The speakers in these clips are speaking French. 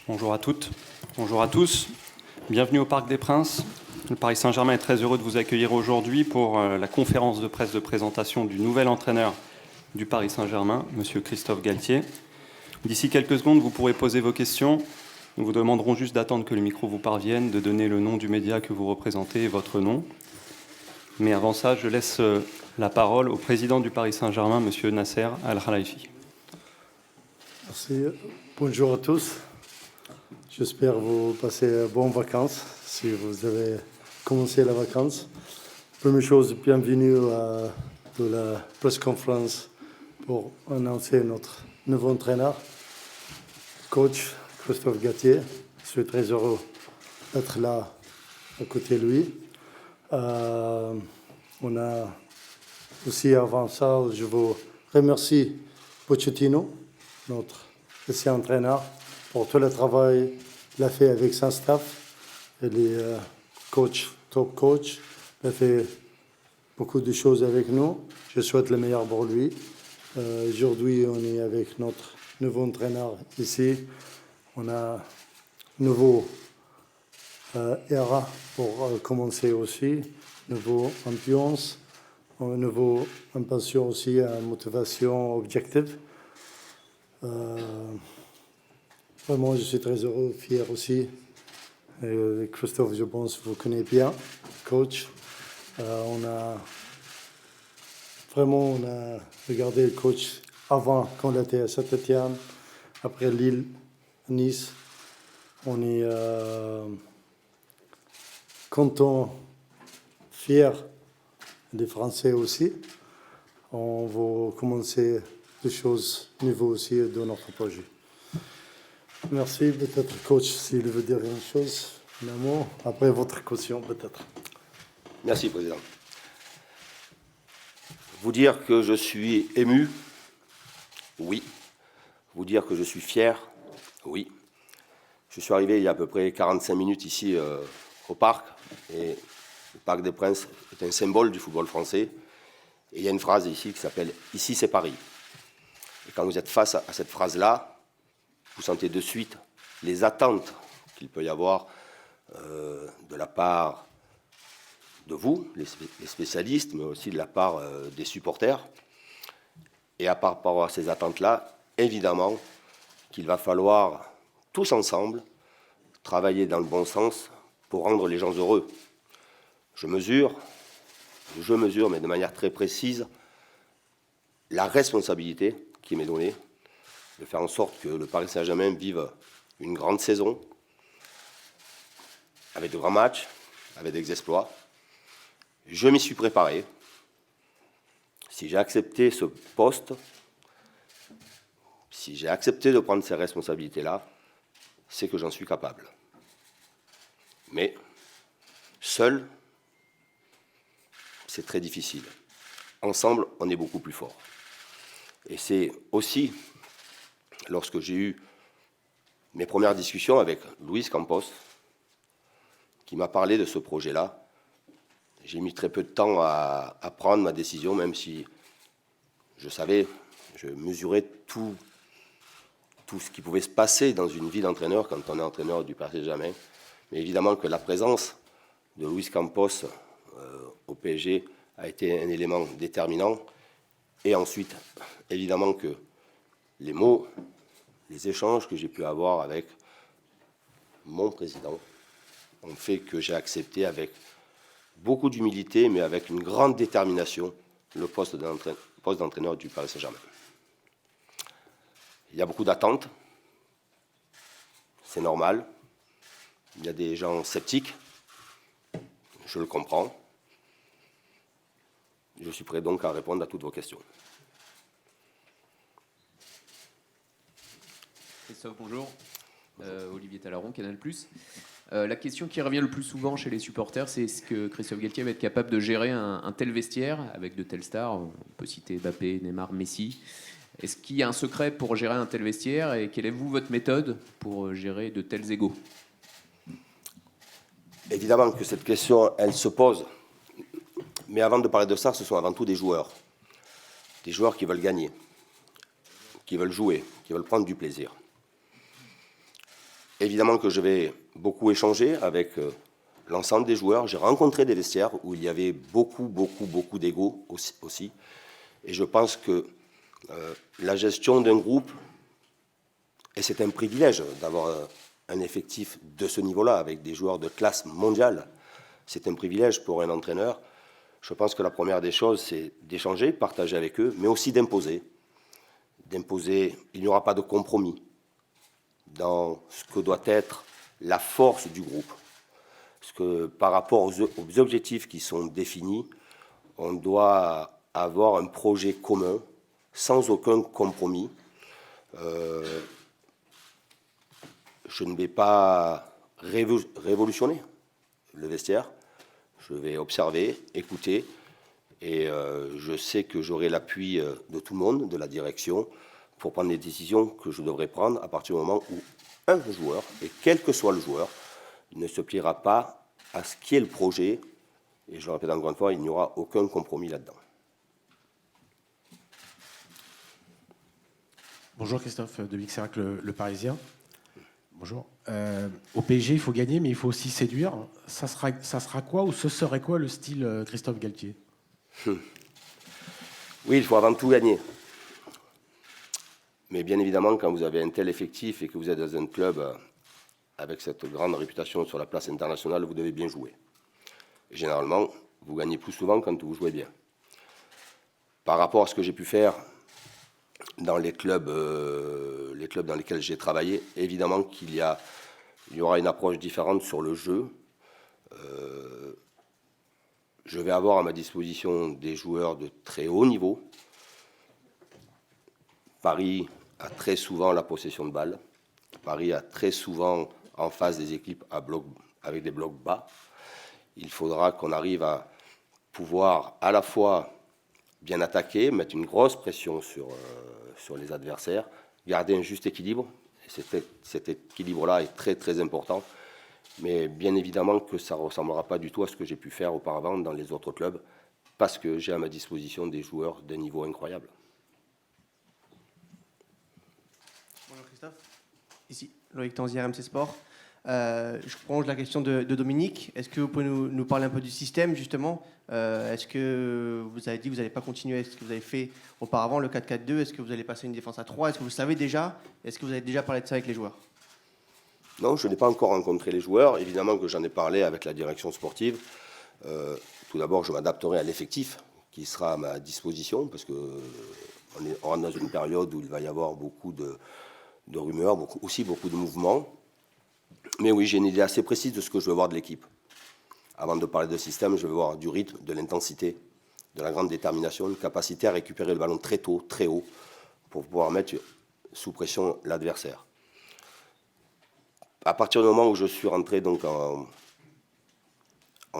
Bonjour à toutes, bonjour à tous. Bienvenue au Parc des Princes. Le Paris Saint-Germain est très heureux de vous accueillir aujourd'hui pour la conférence de presse de présentation du nouvel entraîneur du Paris Saint-Germain, M. Christophe Galtier. D'ici quelques secondes, vous pourrez poser vos questions. Nous vous demanderons juste d'attendre que le micro vous parvienne, de donner le nom du média que vous représentez et votre nom. Mais avant ça, je laisse la parole au président du Paris Saint-Germain, M. Nasser Al-Khelaifi. Merci. Bonjour à tous. J'espère que vous passez de bonnes vacances, si vous avez commencé la vacances. Première chose, bienvenue à la press conference pour annoncer notre nouveau entraîneur, coach Christophe Galtier. Je suis très heureux d'être là à côté de lui. On a aussi, avant ça, je vous remercie Pochettino, notre ancien entraîneur, pour tout le travail qu'il a fait avec son staff. Il est top coach. Il a fait beaucoup de choses avec nous. Je souhaite le meilleur pour lui. Aujourd'hui, on est avec notre nouveau entraîneur ici. On a nouveau era pour commencer aussi, nouveau ambiance, nouveau impatient aussi, motivation objective. Vraiment, je suis très heureux, fier aussi. Christophe, je pense, vous connaissez bien, coach. On a regardé le coach avant, quand il était à Saint-Étienne, après Lille, Nice. On est content, fier des Français aussi. On va commencer des choses nouveaux aussi dans notre projet. Merci. Peut-être, coach, s'il veut dire une chose, un mot, après votre caution, peut-être. Merci, Président. Vous dire que je suis ému, oui. Vous dire que je suis fier, oui. Je suis arrivé il y a à peu près 45 minutes ici au parc, et le Parc des Princes est un symbole du football français. Et il y a une phrase ici qui s'appelle « Ici, c'est Paris ». Et quand vous êtes face à cette phrase-là, vous sentez de suite les attentes qu'il peut y avoir de la part de vous, les spécialistes, mais aussi de la part des supporters. Et par rapport à ces attentes-là, évidemment qu'il va falloir, tous ensemble, travailler dans le bon sens pour rendre les gens heureux. Je mesure, mais de manière très précise, la responsabilité qui m'est donnée de faire en sorte que le Paris Saint-Germain vive une grande saison, avec de grands matchs, avec des exploits. Je m'y suis préparé. Si j'ai accepté ce poste, si j'ai accepté de prendre ces responsabilités-là, c'est que j'en suis capable. Mais seul, c'est très difficile. Ensemble, on est beaucoup plus fort. Et c'est aussi, lorsque j'ai eu mes premières discussions avec Luis Campos, qui m'a parlé de ce projet-là, j'ai mis très peu de temps à prendre ma décision, même si je savais, je mesurais tout ce qui pouvait se passer dans une vie d'entraîneur quand on est entraîneur du Paris Saint-Germain. Mais évidemment que la présence de Luis Campos au PSG a été un élément déterminant. Et ensuite, évidemment que les mots, les échanges que j'ai pu avoir avec mon président ont fait que j'ai accepté avec beaucoup d'humilité, mais avec une grande détermination, le poste d'entraîneur du Paris Saint-Germain. Il y a beaucoup d'attentes, c'est normal. Il y a des gens sceptiques, je le comprends. Je suis prêt donc à répondre à toutes vos questions. Christophe, bonjour. Olivier Talaron, Canal+. La question qui revient le plus souvent chez les supporters, c'est est-ce que Christophe Galtier va être capable de gérer un tel vestiaire avec de telles stars? On peut citer Mbappé, Neymar, Messi. Est-ce qu'il y a un secret pour gérer un tel vestiaire et quelle est votre méthode pour gérer de tels égos? Évidemment que cette question, elle se pose. Mais avant de parler de ça, ce sont avant tout des joueurs qui veulent gagner. qui veulent jouer, qui veulent prendre du plaisir. Évidemment que je vais beaucoup échanger avec l'ensemble des joueurs. J'ai rencontré des vestiaires où il y avait beaucoup d'ego aussi. Et je pense que la gestion d'un groupe, et c'est un privilège d'avoir un effectif de ce niveau-là, avec des joueurs de classe mondiale, c'est un privilège pour un entraîneur. Je pense que la première des choses, c'est d'échanger, partager avec eux, mais aussi d'imposer. D'imposer, il n'y aura pas de compromis dans ce que doit être la force du groupe. Parce que par rapport aux objectifs qui sont définis, on doit avoir un projet commun, sans aucun compromis. Je ne vais pas révolutionner le vestiaire. Je vais observer, écouter, et je sais que j'aurai l'appui de tout le monde, de la direction, pour prendre les décisions que je devrais prendre à partir du moment où un joueur, et quel que soit le joueur, ne se pliera pas à ce qui est le projet. Et je le répète encore une fois, il n'y aura aucun compromis là-dedans. Bonjour Christophe de Bixerac, le Parisien. Bonjour. Au PSG, il faut gagner, mais il faut aussi séduire. Ça sera quoi ou ce serait quoi le style Christophe Galtier? Oui, il faut avant tout gagner. Mais bien évidemment, quand vous avez un tel effectif et que vous êtes dans un club avec cette grande réputation sur la place internationale, vous devez bien jouer. Et généralement, vous gagnez plus souvent quand vous jouez bien. Par rapport à ce que j'ai pu faire dans les clubs dans lesquels j'ai travaillé, évidemment qu'il y aura une approche différente sur le jeu. Je vais avoir à ma disposition des joueurs de très haut niveau. Paris a très souvent la possession de balle. Paris a très souvent en face des équipes avec des blocs bas. Il faudra qu'on arrive à pouvoir à la fois bien attaquer, mettre une grosse pression sur les adversaires, garder un juste équilibre. Et cet équilibre-là est très très important. Mais bien évidemment que ça ne ressemblera pas du tout à ce que j'ai pu faire auparavant dans les autres clubs, parce que j'ai à ma disposition des joueurs d'un niveau incroyable. Bonjour Christophe, ici Loïc Tanzier, RMC Sport. Je prolonge la question de Dominique. Est-ce que vous pouvez nous parler un peu du système, justement? Est-ce que vous avez dit que vous n'allez pas continuer ce que vous avez fait auparavant, le 4-4-2? Est-ce que vous allez passer une défense à 3? Est-ce que vous le savez déjà? Est-ce que vous avez déjà parlé de ça avec les joueurs? Non, je n'ai pas encore rencontré les joueurs. Évidemment que j'en ai parlé avec la direction sportive. Tout d'abord, je m'adapterai à l'effectif qui sera à ma disposition, parce qu'on rentre dans une période où il va y avoir beaucoup de rumeurs, aussi beaucoup de mouvements. Mais oui, j'ai une idée assez précise de ce que je veux voir de l'équipe. Avant de parler de système, je veux voir du rythme, de l'intensité, de la grande détermination, une capacité à récupérer le ballon très tôt, très haut, pour pouvoir mettre sous pression l'adversaire. À partir du moment où je suis rentré donc en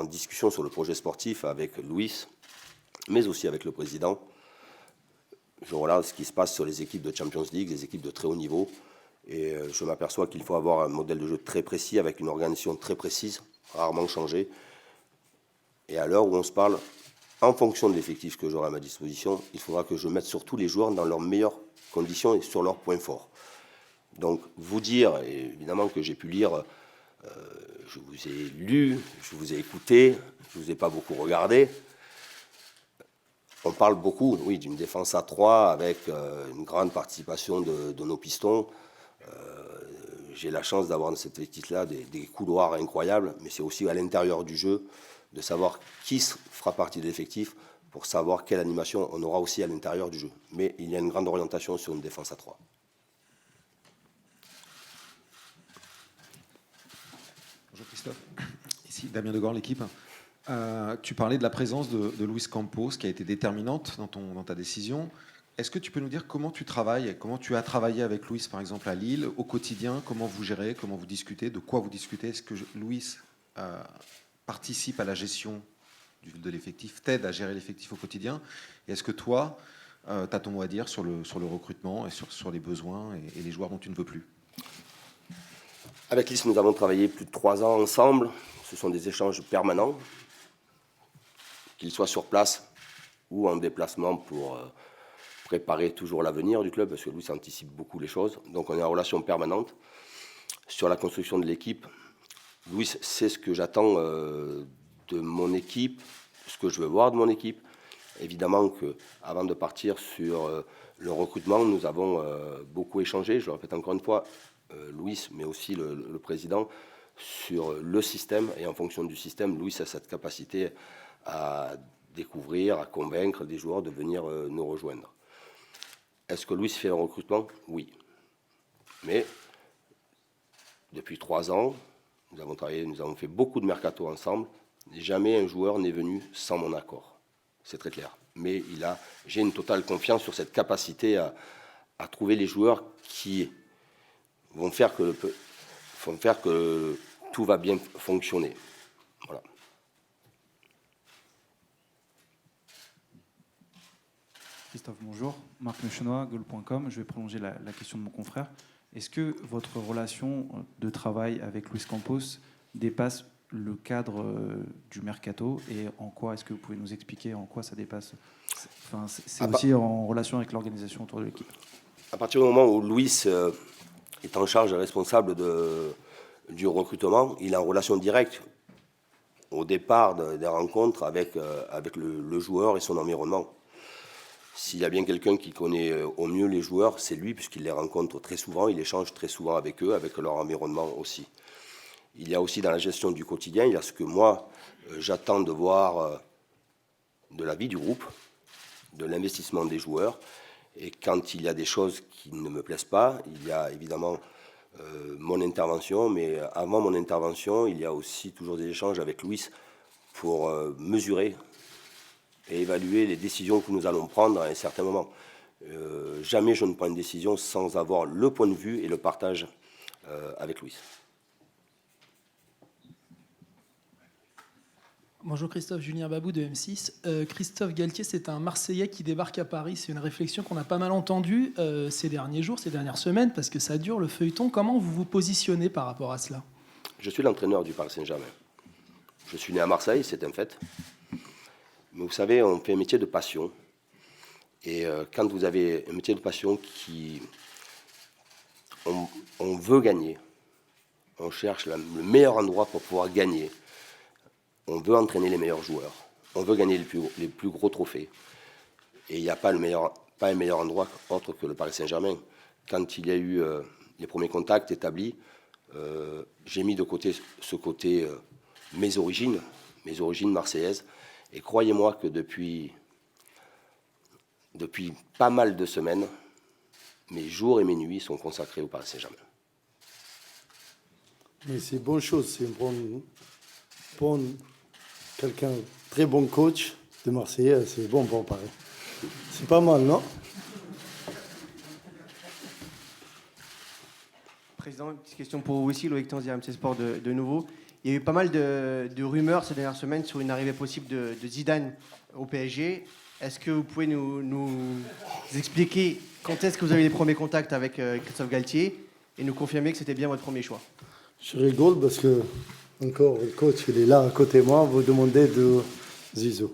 discussion sur le projet sportif avec Louis, mais aussi avec le président, je regarde ce qui se passe sur les équipes de Champions League, les équipes de très haut niveau, et je m'aperçois qu'il faut avoir un modèle de jeu très précis, avec une organisation très précise, rarement changée. Et à l'heure où on se parle, en fonction de l'effectif que j'aurai à ma disposition, il faudra que je mette surtout les joueurs dans leurs meilleures conditions et sur leurs points forts. Donc, vous dire, et évidemment que j'ai pu lire, je vous ai lu, je vous ai écouté, je ne vous ai pas beaucoup regardé. On parle beaucoup, oui, d'une défense à 3 avec une grande participation de nos pistons. J'ai la chance d'avoir dans cette équipe-là des couloirs incroyables, mais c'est aussi à l'intérieur du jeu de savoir qui fera partie de l'effectif pour savoir quelle animation on aura aussi à l'intérieur du jeu. Mais il y a une grande orientation sur une défense à 3. Bonjour Christophe, ici Damien Degorre, l'équipe. Tu parlais de la présence de Luis Campos qui a été déterminante dans ta décision. Est-ce que tu peux nous dire comment tu travailles, comment tu as travaillé avec Luis par exemple à Lille, au quotidien, comment vous gérez, comment vous discutez, de quoi vous discutez? Est-ce que Luis participe à la gestion de l'effectif, t'aide à gérer l'effectif au quotidien? Et est-ce que toi, tu as ton mot à dire sur le recrutement et sur les besoins et les joueurs dont tu ne veux plus? Avec Lys, nous avons travaillé plus de 3 ans ensemble. Ce sont des échanges permanents, qu'ils soient sur place ou en déplacement pour préparer toujours l'avenir du club, parce que Louis anticipe beaucoup les choses. Donc on est en relation permanente sur la construction de l'équipe. Louis sait ce que j'attends de mon équipe, ce que je veux voir de mon équipe. Évidemment qu'avant de partir sur le recrutement, nous avons beaucoup échangé, je le répète encore une fois, Louis, mais aussi le président, sur le système. Et en fonction du système, Louis a cette capacité à découvrir, à convaincre des joueurs de venir nous rejoindre. Est-ce que Louis fait un recrutement? Oui. Mais depuis 3 ans, nous avons travaillé, nous avons fait beaucoup de mercato ensemble. Jamais un joueur n'est venu sans mon accord. C'est très clair. Mais j'ai une totale confiance sur cette capacité à trouver les joueurs qui vont faire que tout va bien fonctionner. Voilà. Christophe, bonjour. Marc Mechenois, Goal.com. Je vais prolonger la question de mon confrère. Est-ce que votre relation de travail avec Luis Campos dépasse le cadre du mercato, et en quoi est-ce que vous pouvez nous expliquer en quoi ça dépasse? Enfin, c'est aussi en relation avec l'organisation autour de l'équipe. À partir du moment où Louis est en charge et responsable du recrutement, il est en relation directe au départ des rencontres avec le joueur et son environnement. S'il y a bien quelqu'un qui connaît au mieux les joueurs, c'est lui, puisqu'il les rencontre très souvent, il échange très souvent avec eux, avec leur environnement aussi. Il y a aussi dans la gestion du quotidien, il y a ce que moi, j'attends de voir de la vie du groupe, de l'investissement des joueurs. Et quand il y a des choses qui ne me plaisent pas, il y a évidemment mon intervention, mais avant mon intervention, il y a aussi toujours des échanges avec Louis pour mesurer et évaluer les décisions que nous allons prendre à un certain moment. Jamais je ne prends une décision sans avoir le point de vue et le partage avec Louis. Bonjour Christophe, Julien Babou de M6. Christophe Galtier, c'est un Marseillais qui débarque à Paris. C'est une réflexion qu'on a pas mal entendue ces derniers jours, ces dernières semaines, parce que ça dure le feuilleton. Comment vous vous positionnez par rapport à cela? Je suis l'entraîneur du Paris Saint-Germain. Je suis né à Marseille, c'est un fait. Mais vous savez, on fait un métier de passion. Et quand vous avez un métier de passion on veut gagner, on cherche le meilleur endroit pour pouvoir gagner. On veut entraîner les meilleurs joueurs. On veut gagner les plus gros trophées. Et il n'y a pas un meilleur endroit autre que le Paris Saint-Germain. Quand il y a eu les premiers contacts établis, j'ai mis de côté ce côté mes origines marseillaises. Et croyez-moi que depuis pas mal de semaines, mes jours et mes nuits sont consacrés au Paris Saint-Germain. Mais c'est une bonne chose, c'est quelqu'un très bon coach de Marseillais, c'est bon pour Paris. C'est pas mal, non? Président, une petite question pour vous aussi, Loïc Tanzi, RMC Sport de nouveau. Il y a eu pas mal de rumeurs ces dernières semaines sur une arrivée possible de Zidane au PSG. Est-ce que vous pouvez nous expliquer quand est-ce que vous avez les premiers contacts avec Christophe Galtier et nous confirmer que c'était bien votre premier choix? Je rigole parce que, encore, le coach, il est là à côté de moi, vous demandez de Zizou.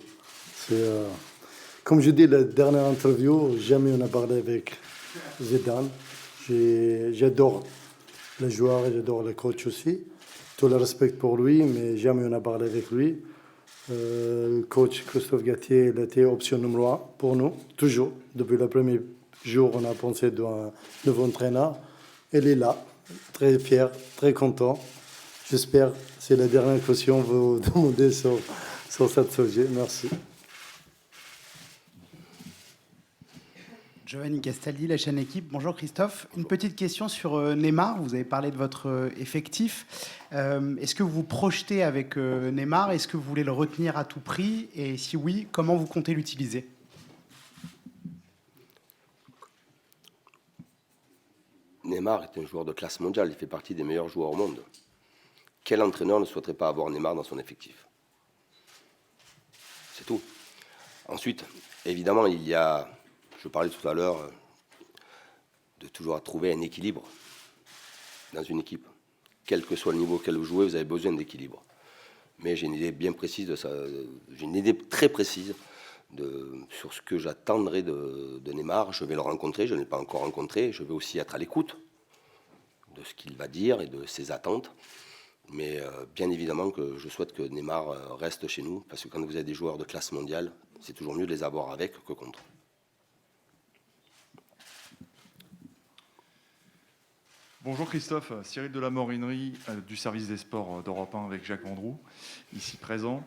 Comme je dis, la dernière interview, jamais on a parlé avec Zidane. J'adore le joueur et j'adore le coach aussi. Tout le respect pour lui, mais jamais on a parlé avec lui. Le coach Christophe Galtier, il était option numéro 1 pour nous, toujours. Depuis le premier jour, on a pensé d'un nouveau entraîneur. Il est là, très fier, très content. J'espère que c'est la dernière question que vous demandez sur ce sujet. Merci. Giovanni Castaldi, la chaîne Équipe. Bonjour Christophe. Une petite question sur Neymar. Vous avez parlé de votre effectif. Est-ce que vous vous projetez avec Neymar? Est-ce que vous voulez le retenir à tout prix? Et si oui, comment vous comptez l'utiliser? Neymar est un joueur de classe mondiale. Il fait partie des meilleurs joueurs au monde. Quel entraîneur ne souhaiterait pas avoir Neymar dans son effectif? C'est tout. Ensuite, évidemment, il y a... Je parlais tout à l'heure de toujours trouver un équilibre dans une équipe. Quel que soit le niveau auquel vous jouez, vous avez besoin d'équilibre. Mais j'ai une idée bien précise de ça. J'ai une idée très précise sur ce que j'attendrai de Neymar. Je vais le rencontrer, je ne l'ai pas encore rencontré. Je vais aussi être à l'écoute de ce qu'il va dire et de ses attentes. Mais bien évidemment que je souhaite que Neymar reste chez nous, parce que quand vous avez des joueurs de classe mondiale, c'est toujours mieux de les avoir avec que contre. Bonjour Christophe, Cyril de la Morinerie du service des sports d'Europe 1 avec Jacques Vendroux, ici présent.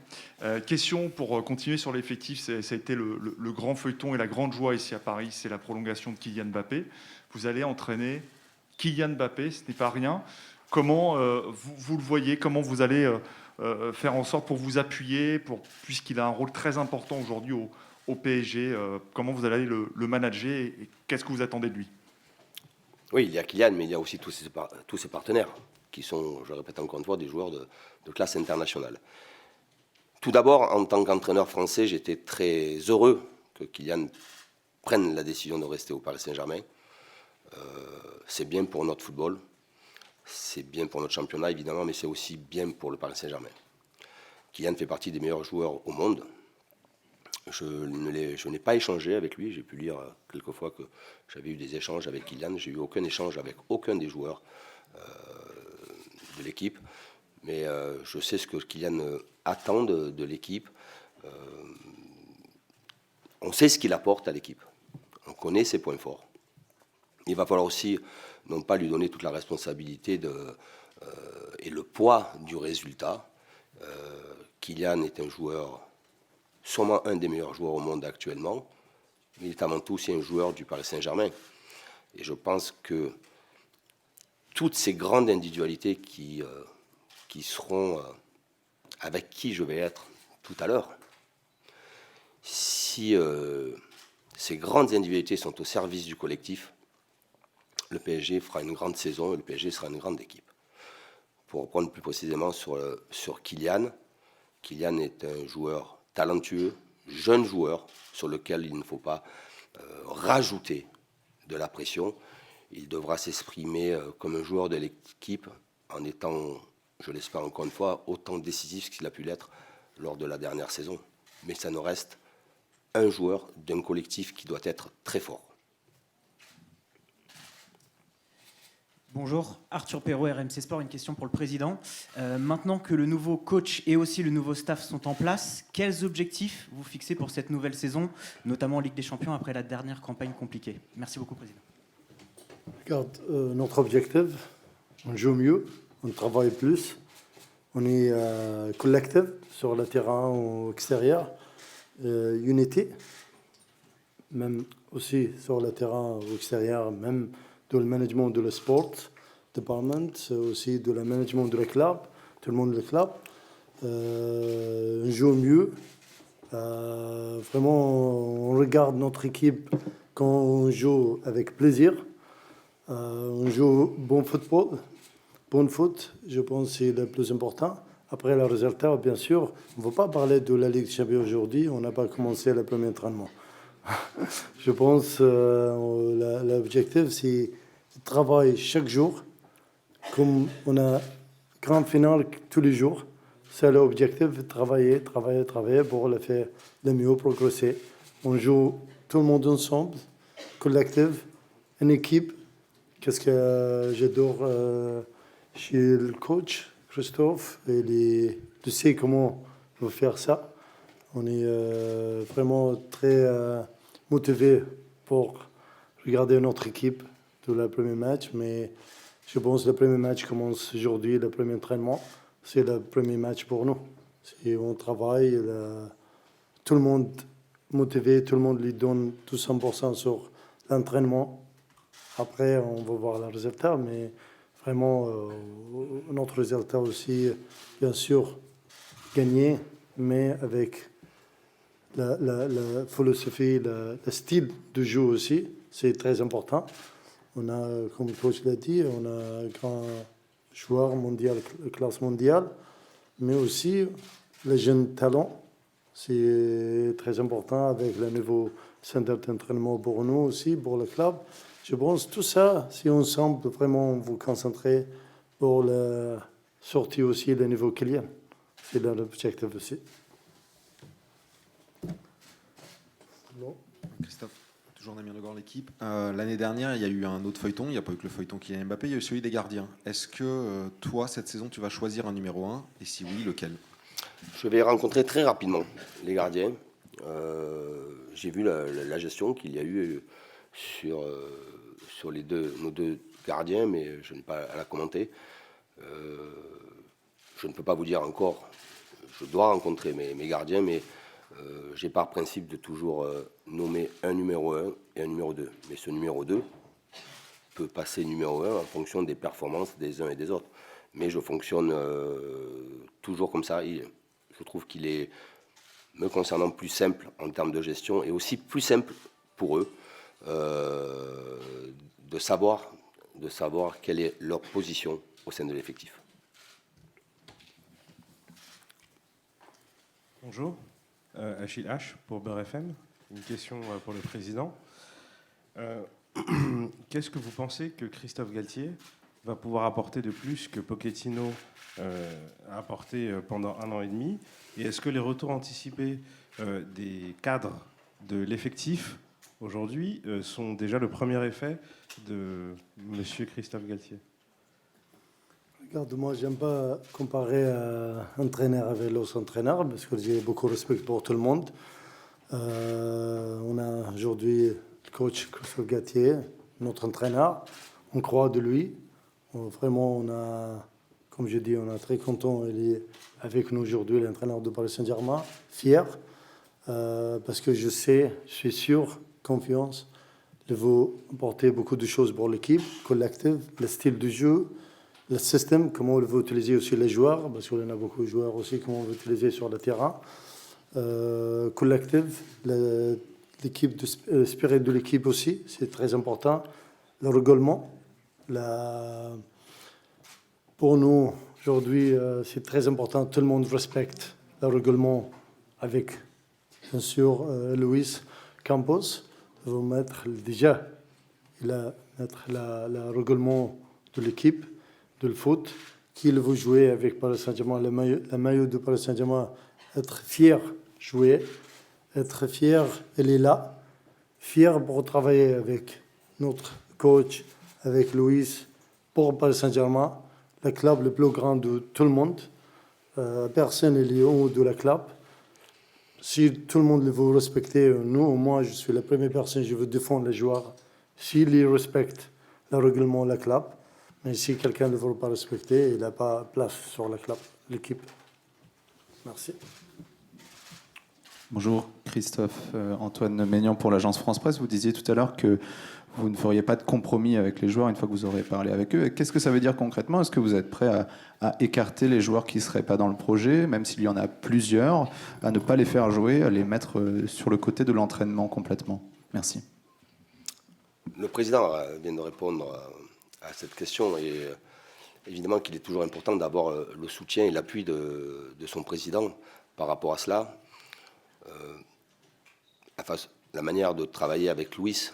Question pour continuer sur l'effectif, ça a été le grand feuilleton et la grande joie ici à Paris, c'est la prolongation de Kylian Mbappé. Vous allez entraîner Kylian Mbappé, ce n'est pas rien. Comment vous le voyez, comment vous allez faire en sorte pour vous appuyer, puisqu'il a un rôle très important aujourd'hui au PSG, comment vous allez le manager et qu'est-ce que vous attendez de lui ? Oui, il y a Kylian, mais il y a aussi tous ses partenaires, qui sont, je le répète encore une fois, des joueurs de classe internationale. Tout d'abord, en tant qu'entraîneur français, j'étais très heureux que Kylian prenne la décision de rester au Paris Saint-Germain. C'est bien pour notre football, c'est bien pour notre championnat, évidemment, mais c'est aussi bien pour le Paris Saint-Germain. Kylian fait partie des meilleurs joueurs au monde. Je n'ai pas échangé avec lui. J'ai pu lire quelquefois que j'avais eu des échanges avec Kylian. J'ai eu aucun échange avec aucun des joueurs de l'équipe. Mais je sais ce que Kylian attend de l'équipe. On sait ce qu'il apporte à l'équipe. On connaît ses points forts. Il va falloir aussi non pas lui donner toute la responsabilité et le poids du résultat. Kylian est un joueur, sûrement un des meilleurs joueurs au monde actuellement, mais il est avant tout aussi un joueur du Paris Saint-Germain. Et je pense que toutes ces grandes individualités qui seront avec qui je vais être tout à l'heure, si ces grandes individualités sont au service du collectif, le PSG fera une grande saison et le PSG sera une grande équipe. Pour reprendre plus précisément sur Kylian, Kylian est un joueur talentueux, jeune joueur, sur lequel il ne faut pas rajouter de la pression. Il devra s'exprimer comme un joueur de l'équipe en étant, je l'espère encore une fois, autant décisif qu'il a pu l'être lors de la dernière saison. Mais ça nous reste un joueur d'un collectif qui doit être très fort. Bonjour, Arthur Perrault, RMC Sport, une question pour le président. Maintenant que le nouveau coach et aussi le nouveau staff sont en place, quels objectifs vous fixez pour cette nouvelle saison, notamment en Ligue des Champions après la dernière campagne compliquée? Merci beaucoup, président. Regarde, notre objectif, on joue mieux, on travaille plus, on est collectif sur le terrain ou extérieur, unité, même aussi sur le terrain ou extérieur, même de le management de le sport department, aussi de le management de le club, tout le monde le club. On joue mieux. Vraiment, on regarde notre équipe quand on joue avec plaisir. On joue bon football, bon foot, je pense que c'est le plus important. Après le résultat, bien sûr, on ne va pas parler de la Ligue des Champions aujourd'hui, on n'a pas commencé le premier entraînement. Je pense que l'objectif, c'est de travailler chaque jour, comme on a grande finale tous les jours. C'est l'objectif de travailler pour le faire le mieux, progresser. On joue tout le monde ensemble, collectif, une équipe. Qu'est-ce que j'adore chez le coach, Christophe, tu sais comment on va faire ça. On est vraiment très motivé pour regarder notre équipe de le premier match, mais je pense que le premier match commence aujourd'hui, le premier entraînement, c'est le premier match pour nous. Si on travaille, tout le monde motivé, tout le monde lui donne tout 100% sur l'entraînement. Après, on va voir le résultat, mais vraiment, notre résultat aussi, bien sûr, gagner, mais avec la philosophie, le style de jeu aussi, c'est très important. On a, comme le coach l'a dit, on a un grand joueur mondial, classe mondiale, mais aussi les jeunes talents. C'est très important avec le nouveau centre d'entraînement pour nous aussi, pour le club. Je pense que tout ça, si ensemble, vraiment, on vous concentrer pour la sortie aussi le niveau Kylian. C'est l'objectif aussi. Christophe, toujours Damien Legord, l'équipe. L'année dernière, il y a eu un autre feuilleton. Il n'y a pas eu que le feuilleton Kylian Mbappé, il y a eu celui des gardiens. Est-ce que toi, cette saison, tu vas choisir un numéro 1 et si oui, lequel? Je vais rencontrer très rapidement les gardiens. J'ai vu la gestion qu'il y a eu sur nos deux gardiens, mais je n'ai pas à la commenter. Je ne peux pas vous dire encore, je dois rencontrer mes gardiens, mais j'ai par principe de toujours nommer un numéro 1 et un numéro 2. Mais ce numéro 2 peut passer numéro 1 en fonction des performances des uns et des autres. Mais je fonctionne toujours comme ça. Je trouve qu'il est, me concernant, plus simple en termes de gestion et aussi plus simple pour eux de savoir quelle est leur position au sein de l'effectif. Bonjour, Achille H pour Beurre FM. Une question pour le président. Qu'est-ce que vous pensez que Christophe Galtier va pouvoir apporter de plus que Pochettino a apporté pendant 1 an et demi? Et est-ce que les retours anticipés des cadres de l'effectif aujourd'hui sont déjà le premier effet de Monsieur Christophe Galtier? Regarde, moi, j'aime pas comparer un entraîneur avec l'autre entraîneur parce que j'ai beaucoup de respect pour tout le monde. On a aujourd'hui le coach Christophe Galtier, notre entraîneur. On croit de lui. Vraiment, comme je dis, on est très content. Il est avec nous aujourd'hui, l'entraîneur de Paris Saint-Germain, fier, parce que je suis sûr, confiance, il va apporter beaucoup de choses pour l'équipe collective, le style de jeu, le système, comment il veut utiliser aussi les joueurs, parce qu'il y en a beaucoup de joueurs aussi, comment on veut utiliser sur le terrain. Collective, l'équipe, le spirit de l'équipe aussi, c'est très important. Le regalement, pour nous, aujourd'hui, c'est très important. Tout le monde respecte le règlement avec, bien sûr, Luis Campos. Il va mettre déjà le règlement de l'équipe, de le foot, qu'il veut jouer avec Paris Saint-Germain, le maillot de Paris Saint-Germain, être fier jouer, être fier, elle est là, fier pour travailler avec notre coach, avec Luis, pour Paris Saint-Germain, le club le plus grand de tout le monde. Personne n'est en haut de la club. Si tout le monde le veut respecter, moi, je suis la première personne, je veux défendre les joueurs. S'ils respectent le règlement de la club, mais si quelqu'un ne veut pas respecter, il n'a pas place sur la club, l'équipe. Merci. Bonjour, Christophe. Antoine Maignan pour l'agence France Presse. Vous disiez tout à l'heure que vous ne feriez pas de compromis avec les joueurs une fois que vous aurez parlé avec eux. Qu'est-ce que ça veut dire concrètement? Est-ce que vous êtes prêt à écarter les joueurs qui ne seraient pas dans le projet, même s'il y en a plusieurs, à ne pas les faire jouer, à les mettre sur le côté de l'entraînement complètement? Merci. Le président vient de répondre à cette question et évidemment qu'il est toujours important d'avoir le soutien et l'appui de son président par rapport à cela. La manière de travailler avec Luis,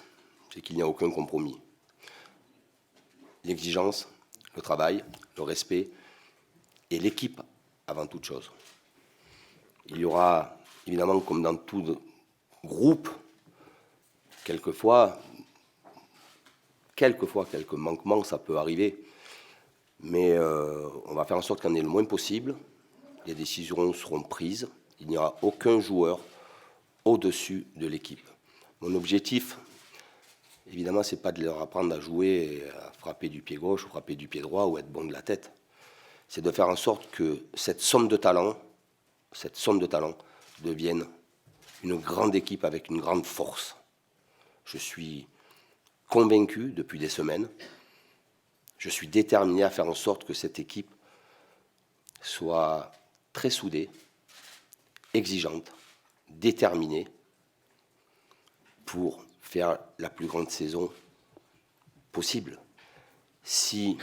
c'est qu'il n'y a aucun compromis. L'exigence, le travail, le respect et l'équipe avant toute chose. Il y aura évidemment, comme dans tout groupe, quelquefois quelques manquements, ça peut arriver, mais on va faire en sorte qu'il y en ait le moins possible. Les décisions seront prises. Il n'y aura aucun joueur au-dessus de l'équipe. Mon objectif, évidemment, ce n'est pas de leur apprendre à jouer, à frapper du pied gauche ou frapper du pied droit ou être bon de la tête. C'est de faire en sorte que cette somme de talent devienne une grande équipe avec une grande force. Je suis convaincu depuis des semaines, je suis déterminé à faire en sorte que cette équipe soit très soudée, exigeante, déterminée pour faire la plus grande saison possible. Si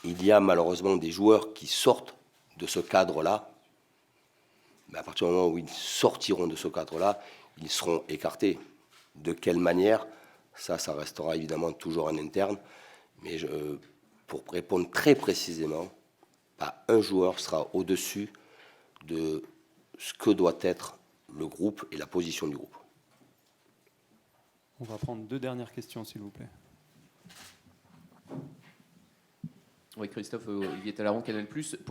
il y a malheureusement des joueurs qui sortent de ce cadre-là, à partir du moment où ils sortiront de ce cadre-là, ils seront écartés. De quelle manière? Ça restera évidemment toujours en interne. Mais pour répondre très précisément, pas un joueur sera au-dessus de ce que doit être le groupe et la position du groupe. On va prendre 2 dernières questions, s'il vous plaît. Oui, Christophe, Olivier Talaron, Canal+.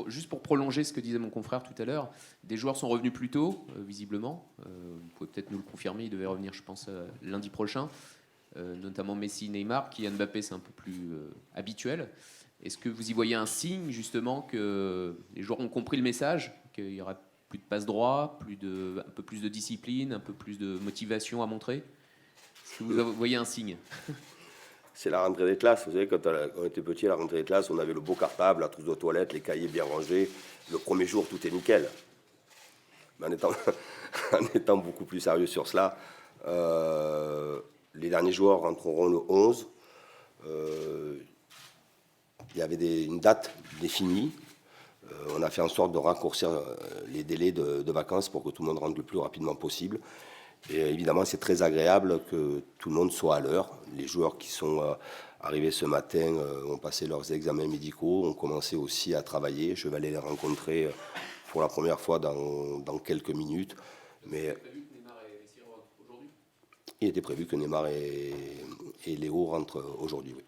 Juste pour prolonger ce que disait mon confrère tout à l'heure, des joueurs sont revenus plus tôt, visiblement. Vous pouvez peut-être nous le confirmer, ils devaient revenir, je pense, lundi prochain. Notamment Messi, Neymar. Kylian Mbappé, c'est un peu plus habituel. Est-ce que vous y voyez un signe, justement, que les joueurs ont compris le message, qu'il y aura plus de passe-droit, un peu plus de discipline, un peu plus de motivation à montrer? Est-ce que vous voyez un signe? C'est la rentrée des classes. Vous savez, quand on était petit, à la rentrée des classes, on avait le beau cartable, la trousse de toilette, les cahiers bien rangés. Le premier jour, tout est nickel. Mais en étant beaucoup plus sérieux sur cela, les derniers joueurs rentreront le 11. Il y avait une date définie. On a fait en sorte de raccourcir les délais de vacances pour que tout le monde rentre le plus rapidement possible. Et évidemment, c'est très agréable que tout le monde soit à l'heure. Les joueurs qui sont arrivés ce matin ont passé leurs examens médicaux, ont commencé aussi à travailler. Je vais aller les rencontrer pour la première fois dans quelques minutes. Mais il était prévu que Neymar et Léo rentrent aujourd'hui, oui.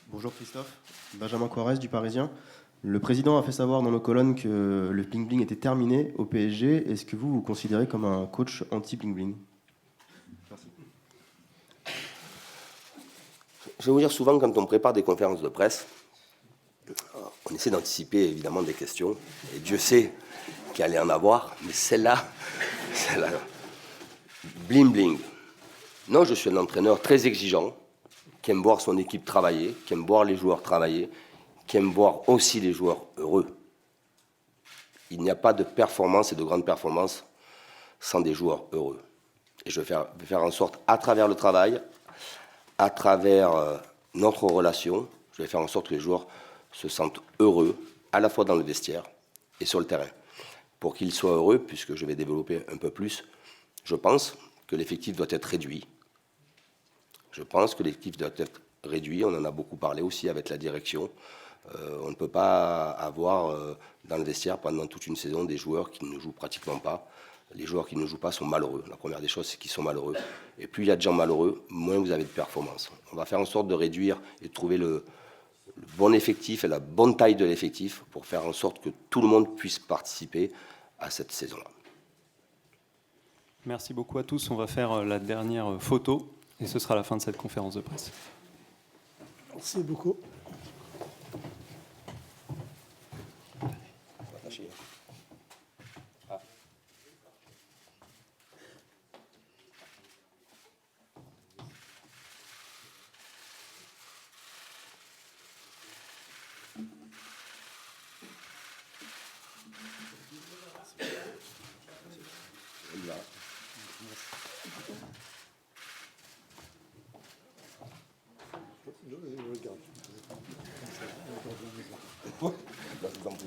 Bonjour Christophe, Benjamin Coirez du Parisien. Le président a fait savoir dans nos colonnes que le bling-bling était terminé au PSG. Est-ce que vous vous considérez comme un coach anti-bling-bling? Merci. Je vais vous dire, souvent, quand on prépare des conférences de presse, on essaie d'anticiper évidemment des questions. Et Dieu sait qu'il allait en avoir, mais celle-là, bling-bling. Non, je suis un entraîneur très exigeant, qui aime voir son équipe travailler, qui aime voir les joueurs travailler, qui aime voir aussi les joueurs heureux. Il n'y a pas de performance et de grande performance sans des joueurs heureux. Et je vais faire en sorte, à travers le travail, à travers notre relation, je vais faire en sorte que les joueurs se sentent heureux, à la fois dans le vestiaire et sur le terrain. Pour qu'ils soient heureux, puisque je vais développer un peu plus, je pense que l'effectif doit être réduit. Je pense que l'effectif doit être réduit. On en a beaucoup parlé aussi avec la direction. On ne peut pas avoir dans le vestiaire pendant toute une saison des joueurs qui ne jouent pratiquement pas. Les joueurs qui ne jouent pas sont malheureux. La première des choses, c'est qu'ils sont malheureux. Et plus il y a de gens malheureux, moins vous avez de performance. On va faire en sorte de réduire et de trouver le bon effectif et la bonne taille de l'effectif pour faire en sorte que tout le monde puisse participer à cette saison-là. Merci beaucoup à tous. On va faire la dernière photo et ce sera la fin de cette conférence de presse. Merci beaucoup. Là, je vous en prie.